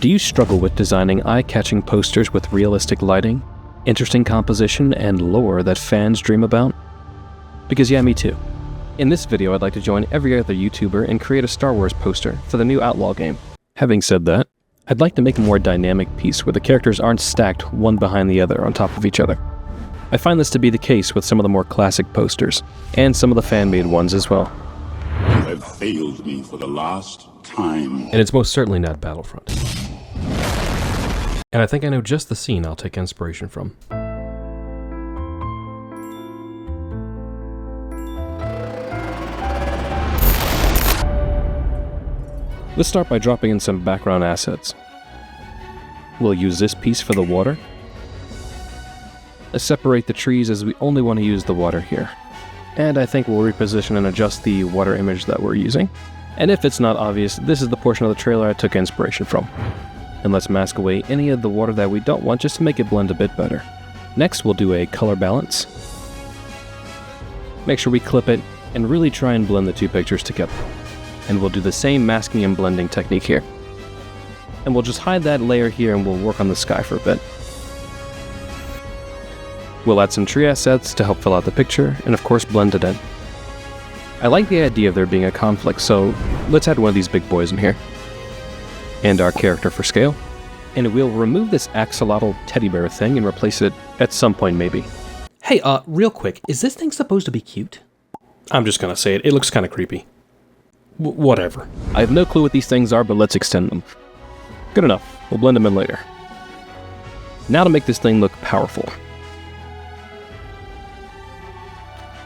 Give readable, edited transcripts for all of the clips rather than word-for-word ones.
Do you struggle with designing eye-catching posters with realistic lighting, interesting composition, and lore that fans dream about? Because yeah, me too. In this video, I'd like to join every other YouTuber and create a Star Wars poster for the new Outlaw game. Having said that, I'd like to make a more dynamic piece where the characters aren't stacked one behind the other on top of each other. I find this to be the case with some of the more classic posters, and some of the fan-made ones as well. You have failed me for the last time. And it's most certainly not Battlefront. And I think I know just the scene I'll take inspiration from. Let's start by dropping in some background assets. We'll use this piece for the water. Let's separate the trees as we only want to use the water here. And I think we'll reposition and adjust the water image that we're using. And if it's not obvious, this is the portion of the trailer I took inspiration from. And let's mask away any of the water that we don't want just to make it blend a bit better. Next, we'll do a color balance. Make sure we clip it and really try and blend the two pictures together. And we'll do the same masking and blending technique here. And we'll just hide that layer here and we'll work on the sky for a bit. We'll add some tree assets to help fill out the picture, and of course blend it in. I like the idea of there being a conflict, so let's add one of these big boys in here. And our character for scale. And we'll remove this axolotl teddy bear thing and replace it at some point maybe. Hey, real quick, is this thing supposed to be cute? I'm just gonna say it, it looks kinda creepy. Whatever. I have no clue what these things are, but let's extend them. Good enough, we'll blend them in later. Now to make this thing look powerful.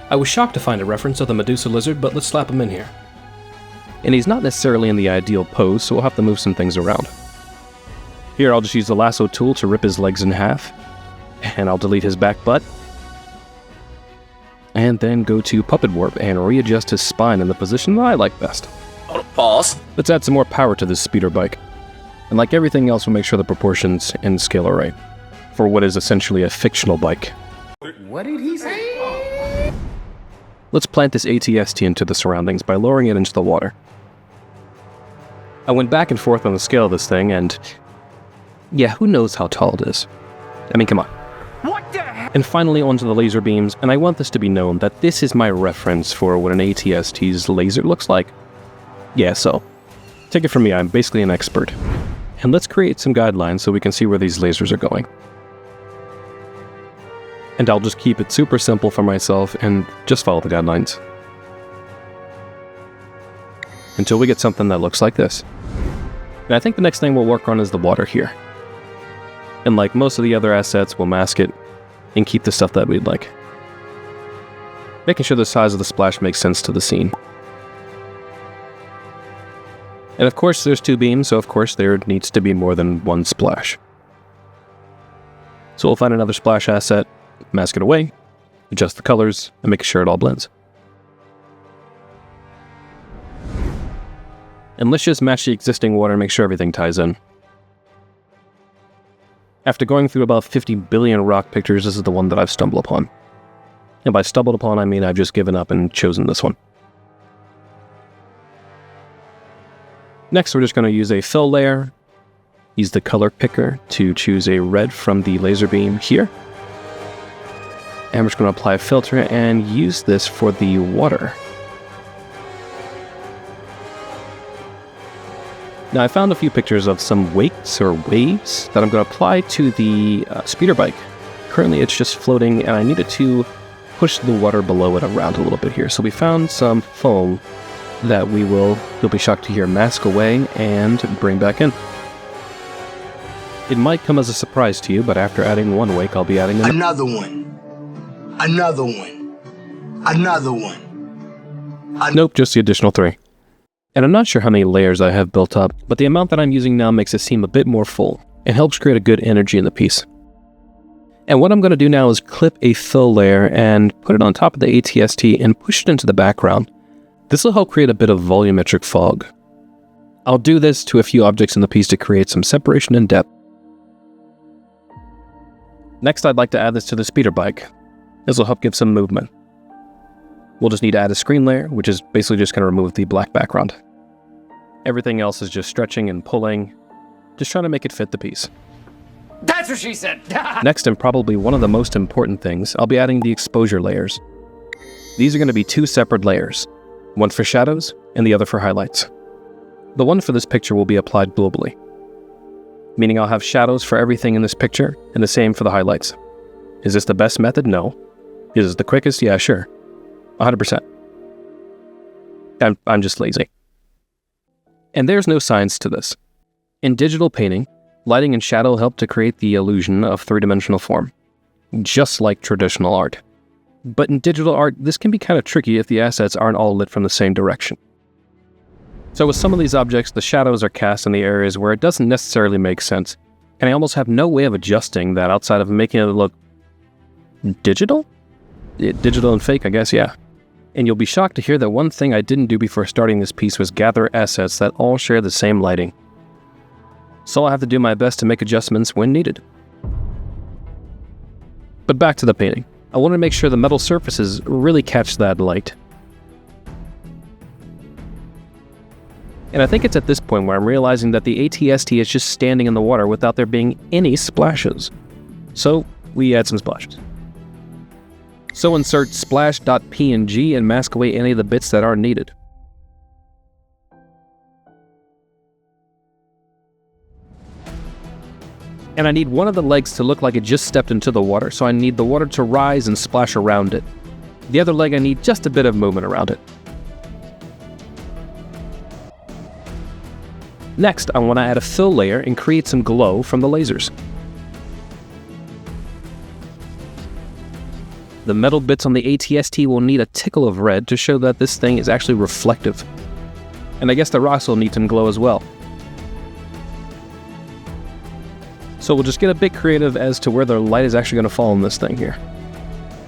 I was shocked to find a reference of the Medusa lizard, but let's slap him in here. And he's not necessarily in the ideal pose, so we'll have to move some things around. Here, I'll just use the lasso tool to rip his legs in half, and I'll delete his back butt, and then go to Puppet Warp and readjust his spine in the position that I like best. Pause. Let's add some more power to this speeder bike. And like everything else, we'll make sure the proportions and scale are right, for what is essentially a fictional bike. What did he say? Let's plant this ATST into the surroundings by lowering it into the water. I went back and forth on the scale of this thing, and yeah, who knows how tall it is? I mean, come on. What the heck? And finally onto the laser beams, and I want this to be known that this is my reference for what an ATST's laser looks like. Yeah, so, take it from me, I'm basically an expert. And let's create some guidelines so we can see where these lasers are going. And I'll just keep it super simple for myself and just follow the guidelines. Until we get something that looks like this. And I think the next thing we'll work on is the water here. And like most of the other assets, we'll mask it and keep the stuff that we'd like. Making sure the size of the splash makes sense to the scene. And of course there's two beams, so of course there needs to be more than one splash. So we'll find another splash asset, mask it away, adjust the colors, and make sure it all blends. And let's just match the existing water and make sure everything ties in. After going through about 50 billion rock pictures, this is the one that I've stumbled upon. And by stumbled upon, I mean I've just given up and chosen this one. Next, we're just going to use a fill layer, use the color picker to choose a red from the laser beam here. And we're just going to apply a filter and use this for the water. Now I found a few pictures of some wakes or waves that I'm going to apply to the speeder bike. Currently it's just floating and I needed to push the water below it around a little bit here. So we found some foam that you'll be shocked to hear, mask away and bring back in. It might come as a surprise to you, but after adding one wake, I'll be adding another one. Another one. Another one. Nope, just the additional 3. And I'm not sure how many layers I have built up, but the amount that I'm using now makes it seem a bit more full, and helps create a good energy in the piece. And what I'm going to do now is clip a fill layer and put it on top of the ATST and push it into the background. This will help create a bit of volumetric fog. I'll do this to a few objects in the piece to create some separation and depth. Next, I'd like to add this to the speeder bike. This will help give some movement. We'll just need to add a screen layer, which is basically just going to remove the black background. Everything else is just stretching and pulling just trying to make it fit the piece. That's what she said. Next, and probably one of the most important things, I'll be adding the exposure layers. These are going to be 2 separate layers, one for shadows and the other for highlights. The one for this picture will be applied globally, meaning I'll have shadows for everything in this picture and the same for the highlights. Is this the best method? No. Is this the quickest? Yeah, sure. 100%. I'm just lazy. And there's no science to this. In digital painting, lighting and shadow help to create the illusion of three-dimensional form, just like traditional art. But in digital art, this can be kind of tricky if the assets aren't all lit from the same direction. So with some of these objects, the shadows are cast in the areas where it doesn't necessarily make sense, and I almost have no way of adjusting that outside of making it look digital? Digital and fake, I guess, yeah. And you'll be shocked to hear that one thing I didn't do before starting this piece was gather assets that all share the same lighting. So I'll have to do my best to make adjustments when needed. But back to the painting. I want to make sure the metal surfaces really catch that light. And I think it's at this point where I'm realizing that the ATST is just standing in the water without there being any splashes. So we add some splashes. So insert splash.png and mask away any of the bits that aren't needed. And I need one of the legs to look like it just stepped into the water, so I need the water to rise and splash around it. The other leg, I need just a bit of movement around it. Next, I want to add a fill layer and create some glow from the lasers. The metal bits on the ATST will need a tickle of red to show that this thing is actually reflective. And I guess the rocks will need some glow as well. So we'll just get a bit creative as to where the light is actually going to fall on this thing here.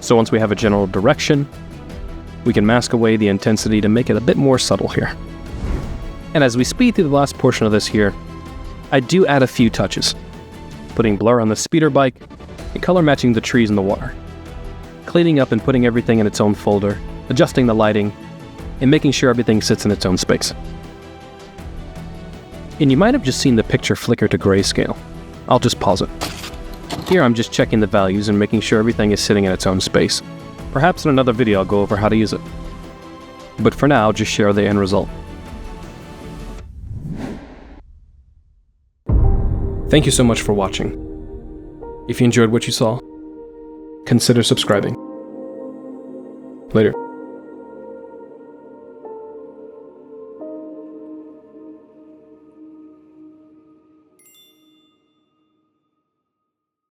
So once we have a general direction, we can mask away the intensity to make it a bit more subtle here. And as we speed through the last portion of this here, I do add a few touches, putting blur on the speeder bike and color matching the trees in the water, cleaning up and putting everything in its own folder, adjusting the lighting, and making sure everything sits in its own space. And you might have just seen the picture flicker to grayscale. I'll just pause it. Here I'm just checking the values and making sure everything is sitting in its own space. Perhaps in another video I'll go over how to use it. But for now, just share the end result. Thank you so much for watching. If you enjoyed what you saw, consider subscribing. Later.